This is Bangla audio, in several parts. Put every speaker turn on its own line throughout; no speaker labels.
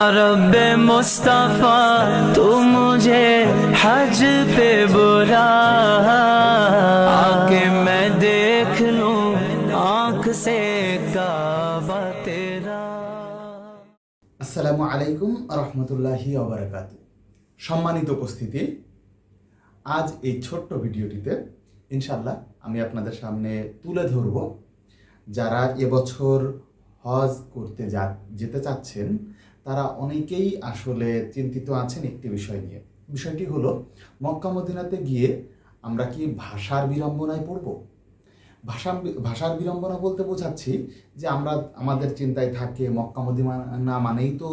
रब्बे मुस्तफा तू मुझे हज पे बुला आके मैं देख लूं आँख से काबा तेरा।
আসসালামু আলাইকুম রহমতুল্লাহি ওয়া বারাকাতুহু। সম্মানিত উপস্থিতি, আজ এই ছোট্ট ভিডিওটিতে ইনশাআল্লাহ আমি আপনাদের সামনে তুলে ধরব যারা এবছর হজ করতে যেতে চাচ্ছেন তারা অনেকেই আসলে চিন্তিত আছেন একটি বিষয় নিয়ে। বিষয়টি হলো, মক্কা মদিনাতে গিয়ে আমরা কি ভাষার বিড়ম্বনায় পড়ব? ভাষার বিড়ম্বনা বলতে বোঝাচ্ছি যে আমাদের চিন্তায় থাকে মক্কা মদিনা মানেই তো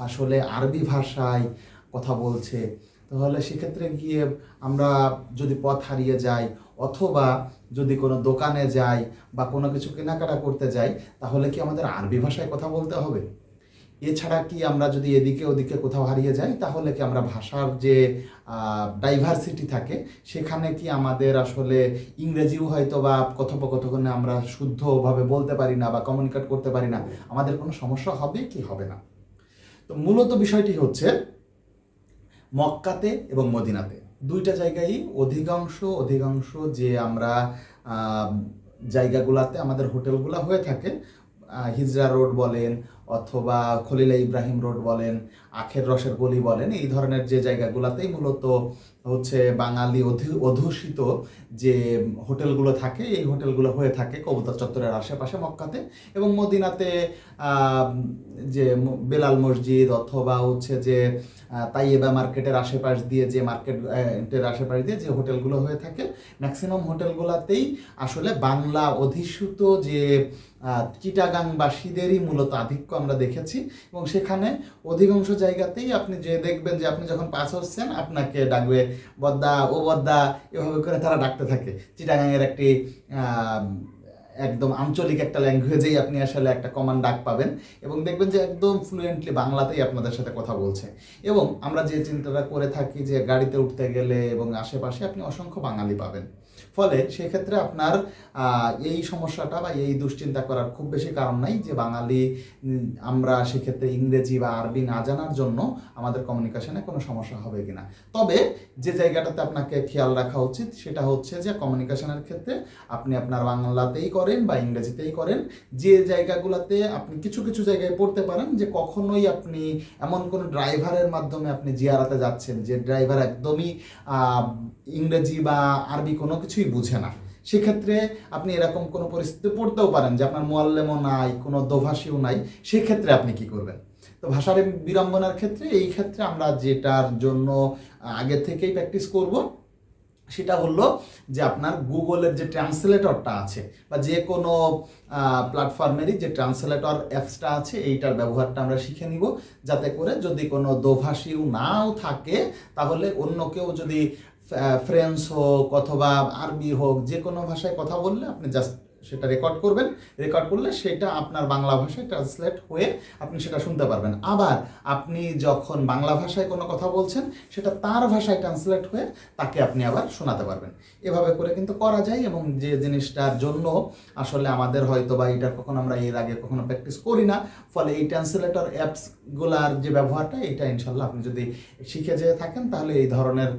আসলে আরবি ভাষায় কথা বলছে, তাহলে সেক্ষেত্রে গিয়ে আমরা যদি পথ হারিয়ে যাই অথবা যদি কোনো দোকানে যাই বা কোনো কিছু কেনাকাটা করতে যাই তাহলে কি আমাদের আরবি ভাষায় কথা বলতে হবে? এছাড়া কি আমরা যদি এদিকে ওদিকে কোথাও হারিয়ে যাই তাহলে কি আমরা ভাষার যে ডাইভার্সিটি থাকে সেখানে কি আমাদের আসলে ইংরেজিও হয়তো বা কথোপকথনে আমরা শুদ্ধভাবে বলতে পারি না বা কমিউনিকেট করতে পারি না, আমাদের কোনো সমস্যা হবে কি হবে না? তো মূলত বিষয়টি হচ্ছে মক্কাতে এবং মদিনাতে দুইটা জায়গায় অধিকাংশ যে আমরা জায়গাগুলোতে আমাদের হোটেলগুলো হয়ে থাকে, হিজরা রোড বলেন অথবা খলিলা ইব্রাহিম রোড বলেন, আখের রসের গলি বলেন, এই ধরনের যে জায়গাগুলোতেই মূলত হচ্ছে বাঙালি অধ্যুষিত যে হোটেলগুলো থাকে, এই হোটেলগুলো হয়ে থাকে কবুতর চত্বরের আশেপাশে মক্কাতে। এবং মদিনাতে যে বেলাল মসজিদ অথবা হচ্ছে যে তাইয়েবা মার্কেটের আশেপাশ দিয়ে যে মার্কেটের আশেপাশ দিয়ে যে হোটেলগুলো হয়ে থাকে, ম্যাক্সিমাম হোটেলগুলোতেই আসলে বাংলা অধিষ্ঠিত যে চিটাগাংবাসীদেরই মূলত আধিক্য আমরা দেখেছি। এবং সেখানে অধিকাংশ জায়গাতেই আপনি যে দেখবেন যে আপনি যখন পাস হচ্ছেন আপনাকে ডাকবে বদ্দা ও বদ্দা, এভাবে করে তারা ডাকতে থাকে। চিটাগাংয়ের একটি একদম আঞ্চলিক একটা ল্যাঙ্গুয়েজেই আপনি আসলে একটা কমন ডাক পাবেন এবং দেখবেন যে একদম ফ্লুয়েন্টলি বাংলাতেই আপনাদের সাথে কথা বলছে। এবং আমরা যে চিন্তাটা করে থাকি যে গাড়িতে উঠতে গেলে এবং আশেপাশে আপনি অসংখ্য বাঙালি পাবেন, ফলে সেক্ষেত্রে আপনার এই সমস্যাটা বা এই দুশ্চিন্তা করার খুব বেশি কারণ নাই যে বাঙালি আমরা সেক্ষেত্রে ইংরেজি বা আরবি না জানার জন্য আমাদের কমিউনিকেশনে কোনো সমস্যা হবে কিনা। তবে যে জায়গাটাতে আপনাকে খেয়াল রাখা উচিত সেটা হচ্ছে যে কমিউনিকেশনের ক্ষেত্রে আপনি আপনার বাংলাতেই করেন বা ইংরেজিতেই করেন, যে জায়গাগুলোতে আপনি কিছু কিছু জায়গায় পড়তে পারেন যে কখনোই আপনি এমন কোনো ড্রাইভারের মাধ্যমে আপনি জিয়ারাতে যাচ্ছেন যে ড্রাইভার একদমই ইংরেজি বা আরবি কোনো কিছুই বুঝে না, সেক্ষেত্রে আপনি এরকম কোনো পরিস্থিতি পড়তেও পারেন যে আপনার মুআল্লিমও নাই, কোনো দোভাষীও নাই, সেক্ষেত্রে আপনি কি করবেন? তো ভাষার বিড়ম্বনার ক্ষেত্রে এই ক্ষেত্রে আমরা যেটার জন্য আগে থেকেই প্র্যাকটিস করব সেটা হলো যে আপনার গুগলের যে ট্রান্সলেটরটা আছে বা যে কোনো প্ল্যাটফর্মেরই যে ট্রান্সলেটর অ্যাপসটা আছে এইটার ব্যবহারটা আমরা শিখে নিব, যাতে করে যদি কোনো দোভাষীও নাও থাকে তাহলে অন্য কেউ যদি ফ্রেঞ্চ হোক অথবা আরবি হোক যে কোনো ভাষায় কথা বললে আপনি জাস্ট সেটা রেকর্ড করবেন, রেকর্ড করলে সেটা আপনার বাংলা ভাষায় ট্রান্সলেট হয়ে আপনি সেটা শুনতে পারবেন। আবার আপনি যখন বাংলা ভাষায় কোনো কথা বলছেন সেটা তার ভাষায় ট্রান্সলেট হয়ে তাকে আপনি আবার শোনাতে পারবেন। এভাবে করে কিন্তু করা যায় এবং যে জিনিসটার জন্য আসলে আমাদের হয়তো বা এটা কখনো আমরা এর আগে কখনো প্র্যাকটিস করি না, ফলে এই ট্রান্সলেটর অ্যাপসগুলার যে ব্যবহারটা এটা ইনশাল্লাহ আপনি যদি শিখে যেয়ে থাকেন তাহলে এই ধরনের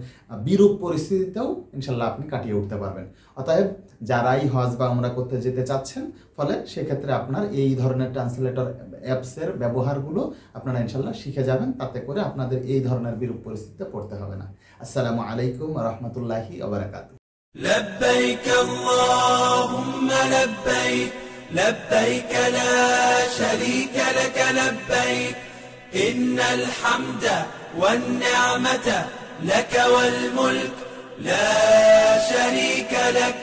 বিরূপ পরিস্থিতিতেও ইনশাল্লাহ আপনি কাটিয়ে উঠতে পারবেন। অতএব যারাই হজ বা উমরা করতে যেতে চাচ্ছেন, ফলে সেক্ষেত্রে আপনার এই ধরনের ট্রান্সলেটর অ্যাপসের ব্যবহারগুলো আপনারা ইনশাল্লাহ শিখে যাবেন, তাতে করে আপনাদের এই ধরনের বিরূপ পরিস্থিতিতে পড়তে হবে না। আসসালামু আলাইকুম ওয়া রাহমাতুল্লাহি ওয়া বারাকাতুহু।
লব্বাইক আল্লাহুম্মা লব্বাইক লব্বাইক লা শারীকা লাক লব্বাইক ইন্নাল হামদা ওয়ান নি'মাতা লাক ওয়াল মুলক লা শারীকা লাক।